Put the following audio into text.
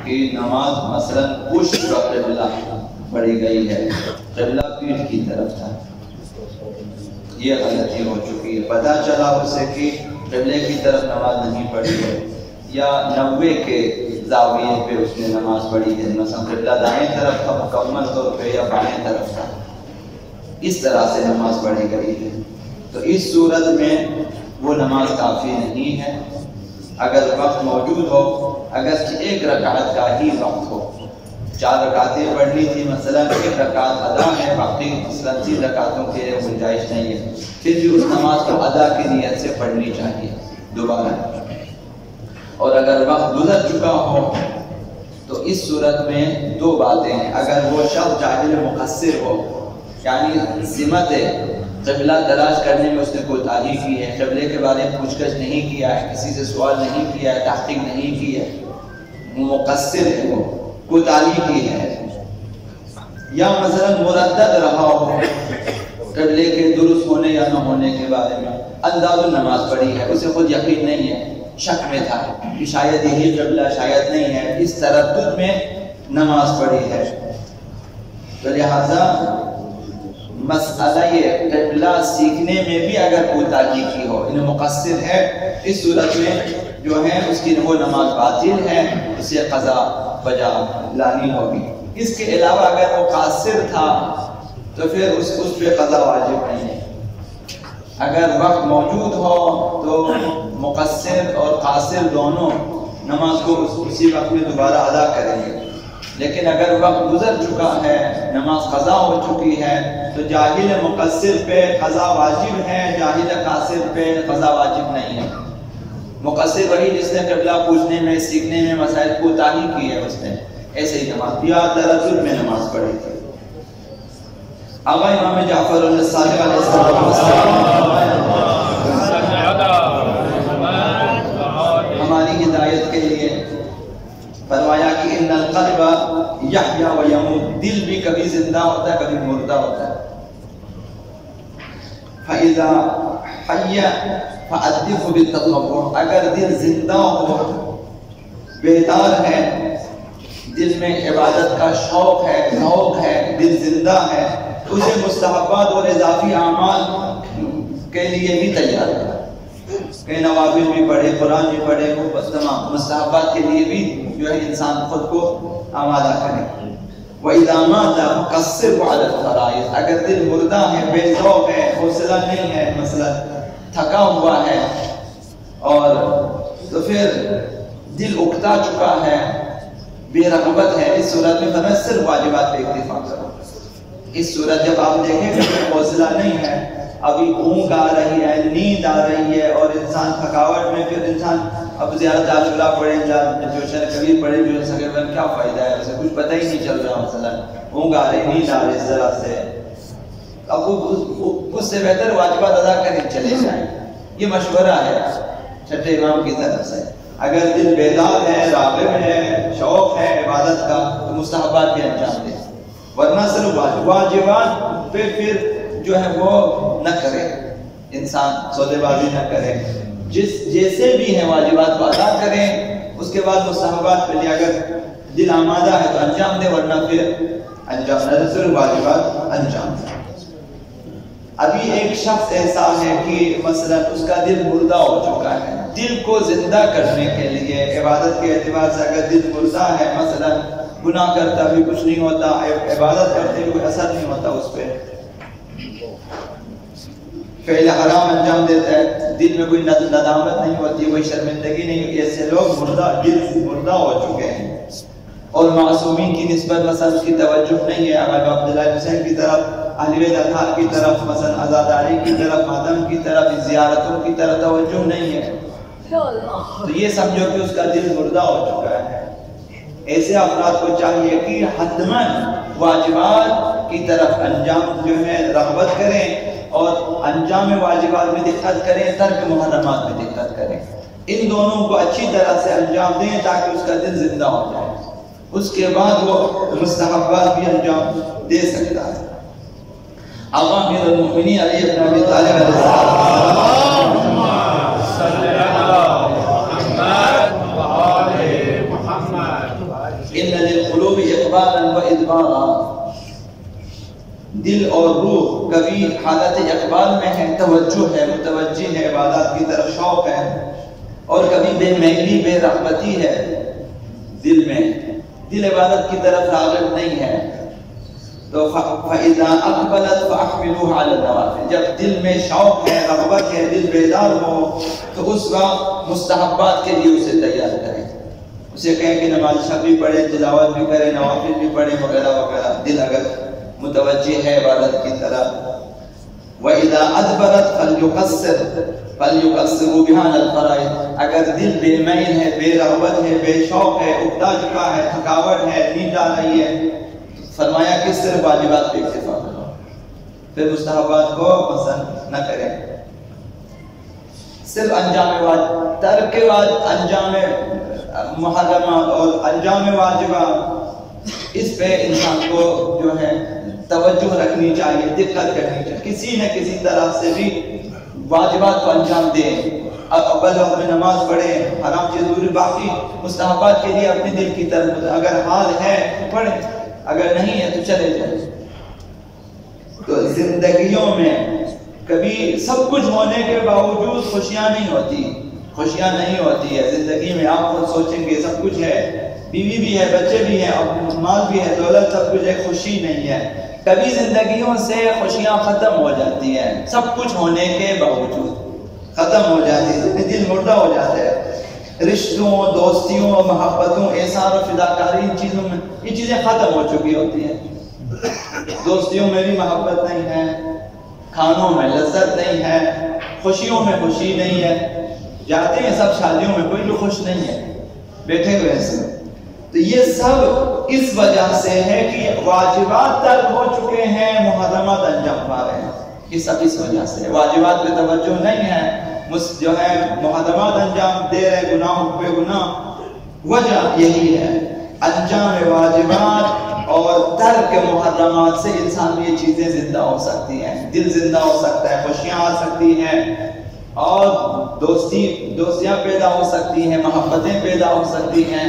کہ نماز مثلا پشت کا قبلہ پڑھی گئی ہے، قبلہ پیٹھ کی طرف تھا، یہ غلطی ہو چکی ہے۔ پتہ چلا اسے کہ قبلے کی طرف نماز نہیں پڑھی ہے، یا 90 کے زاویے پہ اس نے نماز پڑھی ہے، مثلا قبلہ دائیں طرف تھا مکمل طور پہ یا بائیں طرف تھا، اس طرح سے نماز پڑھی گئی ہے، تو اس صورت میں وہ نماز کافی نہیں ہے۔ اگر وقت موجود ہو، اگر ایک رکعت کا ہی وقت ہو، 4 رکعتیں پڑھنی تھی، مثلا 1 رکعت ادا ہے، باقی 3 رکعتوں کے لیے گنجائش نہیں ہے، پھر بھی اس نماز کو ادا کی نیت سے پڑھنی چاہیے دوبارہ۔ اور اگر وقت گزر چکا ہو تو اس صورت میں 2 باتیں ہیں۔ اگر وہ شخص جاہل مقصر ہو، یعنی سمت قبلہ تلاش کرنے میں اس نے کوتاہی کی ہے، قبلے کے بارے میں پوچھ گچھ نہیں کیا ہے، کسی سے سوال نہیں کیا ہے، تحقیق نہیں کی ہے، مقصر ہے، وہ کوتاہی کی ہے، یا مثلا مردد رہا ہو قبلے کے درست ہونے یا نہ ہونے کے بارے میں، انداز نماز پڑھی ہے، اسے خود یقین نہیں ہے، شک میں تھا کہ شاید یہی قبلہ شاید نہیں ہے، اس تردد میں نماز پڑھی ہے، تو لہذا مسئلہ یہ قبلہ سیکھنے میں بھی اگر کوتاہی کی ہو، انہیں مقصر ہے، اس صورت میں جو ہے اس کی وہ نماز باطل ہے، اسے قضا بجا لانی ہوگی۔ اس کے علاوہ اگر وہ قاصر تھا تو پھر اس پہ قضا واجب نہیں ہے۔ اگر وقت موجود ہو تو مقصر اور قاصر دونوں نماز کو اسی وقت میں دوبارہ ادا کریں گے، لیکن اگر وقت گزر چکا ہے، نماز قضا ہو چکی ہے، تو جاہل مقصر پہ قضا واجب ہے، جاہل قاصر پہ قضا واجب نہیں ہے۔ مقصر وہی جس نے قبلہ پوچھنے میں، سیکھنے میں مسائل کوتاہی کی ہے، اس نے ایسے ہی نماز یا تردد میں نماز پڑھی تھی۔ آقا امام جعفر الصادق علیہ السلام ہماری ہدایت کے لیے فرمایا کہ ان القلب یحییٰ و یموت، دل بھی کبھی زندہ ہوتا ہے کبھی مردہ ہوتا ہے۔ فَإِذَا حَيَّ فَأَدِّفُ بِالتَّطَوُّعِ، اگر دل زندہ ہو، بیدار ہے، دل میں عبادت کا شوق ہے، ذوق ہے، دل زندہ ہے، تو اسے مستحبات اور اضافی اعمال کے لیے بھی تیار ہے، کہ نوافل بھی پڑھے، قرآن بھی پڑھے، تمام مستحبات کے لیے بھی جو ہے انسان خود کو آمادہ کرے۔ وَإِذَا مَاتَ فَقَصِّرْهُ عَلَى الْفَرَائِضِ، اگر دل مردہ ہے، بے ذوق ہے، حوصلہ نہیں ہے، مثلا تھکا ہوا ہے، اور تو پھر دل اکتا چکا ہے، بے رغبت ہے، اس صورت میں فرمایا صرف واجبات پہ اکتفا کرو۔ اس صورت جب آپ دیکھیں کہ حوصلہ نہیں ہے، ابھی اونگ آ رہی ہے، نیند آ رہی ہے، اور انسان تھکاوٹ میں، پھر انسان اب زیادہ عاشورہ پڑھے، جو شر کبیر پڑھے، جو سگے بن، کیا فائدہ ہے، اسے کچھ پتہ ہی نہیں چل رہا، مثلا اونگ آ رہی، نیند آ رہی اس طرح سے، اب اس سے بہتر واجبات ادا کریں، چلے جائیں۔ یہ مشورہ ہے چھٹے امام کی طرف سے۔ اگر دل بیدار ہے، راغب ہے، شوق ہے عبادت کا، تو مستحبات بھی انجام دیں، ورنہ صرف واجبات پہ پھر جو ہے وہ نہ کرے، انسان سودے بازی نہ کرے، جیسے بھی ہیں واجبات کو ادا کریں، اس کے بعد مستحبات پہ اگر دل آمادہ ہے تو انجام دے، ورنہ پھر انجام نہ دے، صرف واجبات انجام دے۔ ابھی ایک شخص ایسا ہے کہ مثلا اس کا دل مردہ ہو چکا ہے، دل کو زندہ کرنے کے لیے عبادت کے اعتبار سے اگر دل مردہ ہے، مثلا گناہ کرتا بھی کچھ نہیں ہوتا، عبادت کرتے بھی کوئی اثر نہیں ہوتا اس پہ، فعل حرام انجام دیتا ہے، دل میں کوئی ندامت نہیں ہوتی، کوئی شرمندگی نہیں ہوتی، ایسے لوگ مردہ، دل مردہ ہو چکے ہیں، اور معصومین کی نسبت مثلا اس کی توجہ نہیں ہے، اگر عبداللہ حسین کی طرف، اہل بیت اطہار کی طرف، مثلا عزاداری کی طرف، ماتم کی طرف، زیارتوں کی طرف توجہ نہیں ہے، تو یہ سمجھو کہ اس کا دل مردہ ہو چکا ہے۔ ایسے افراد کو چاہیے کہ حتماً واجبات کی طرف انجام جو ہے رغبت کریں، اور انجام واجبات میں دقت کریں، ترک محرمات میں دقت کریں، ان دونوں کو اچھی طرح سے انجام دیں تاکہ اس کا دل زندہ ہو جائے، اس کے بعد وہ مستحبات بھی انجام دے سکتا ہے۔ آقا امیر المؤمنین علی بن ابی طالب علیہ السلام ان للقلوب اقبالا و ادبارا، دل اور روح کبھی حالت اقبال میں ہے، توجہ ہے، متوجہ ہے، عبادات کی طرف شوق ہے، اور کبھی بے میلی، بے رغبتی ہے دل میں، دل عبادت کی طرف راغب نہیں ہے۔ تو فَإِذَا أَقْبَلَتْ فَأَحْمِلُوهَ عَلَى النَّوَافِلِ، جب دل میں شوق ہے، رغبت ہے، دل بیدار ہو، تو اس وقت مستحبات کے لیے اسے تیار کریں، اسے کہیں کہ نماز شب بھی پڑھے، تلاوت بھی کرے، نوافل بھی پڑھے، وغیرہ وغیرہ، دل اگر متوجہ ہے عبادت کی طرف۔ وَإِذَا أَدْبَرَتْ فَلْيُقَصِّرُوا بِهَا عَلَى الْفَرَائِضِ، اگر دل بے میل ہے، بے رغبت ہے، بے شوق ہے، اکتا چکا ہے، تھکاوٹ ہے، نیند آ رہی ہے، فرمایا کہ صرف واجبات پہ اکتفا کرو، پھر مستحبات کو پسند نہ کریں، صرف انجام محرمات اور انجام واجبات، اس پہ انسان کو جو ہے توجہ رکھنی چاہیے، دقت کرنی چاہیے، کسی نہ کسی طرح سے بھی واجبات کو انجام دیں، اول وقت میں نماز پڑھیں، حرام چیز دوری، باقی مستحبات کے لیے اپنے دل کی طرف، اگر حال ہے تو پڑھیں، اگر نہیں ہے تو چلے جائیں۔ تو زندگیوں میں کبھی سب کچھ ہونے کے باوجود خوشیاں نہیں ہوتی ہے زندگی میں، آپ خود سوچیں گے سب کچھ ہے، بیوی بھی ہے، بچے بھی ہیں، مال بھی ہے، دولت، سب کچھ ہے، خوشی نہیں ہے۔ کبھی زندگیوں سے خوشیاں ختم ہو جاتی ہیں، سب کچھ ہونے کے باوجود ختم ہو جاتی ہے، دل مردہ ہو جاتا ہے، رشتوں، دوستیوں، محبتوں، احسان و فداکاری، ان چیزوں میں یہ چیزیں ختم ہو چکی ہوتی ہیں، دوستیوں میں بھی محبت نہیں ہے، کھانوں میں لذت نہیں ہے، خوشیوں میں خوشی نہیں ہے، جاتے ہیں سب شادیوں میں، کوئی جو خوش نہیں ہے، بیٹھے ہوئے ہیں سب۔ تو یہ سب اس وجہ سے ہے کہ واجبات ترک ہو چکے ہیں، محرمات انجام پا رہے ہیں، یہ سب اس وجہ سے، واجبات پہ توجہ نہیں ہے، جو ہے محرمات انجام دے رہے، گناہوں پہ گناہ، وجہ یہی ہے۔ انجام واجبات اور ترک محرمات سے انسان میں یہ چیزیں زندہ ہو سکتی ہیں، دل زندہ ہو سکتا ہے، خوشیاں آ سکتی ہیں، اور دوستیاں پیدا ہو سکتی ہیں، محبتیں پیدا ہو سکتی ہیں،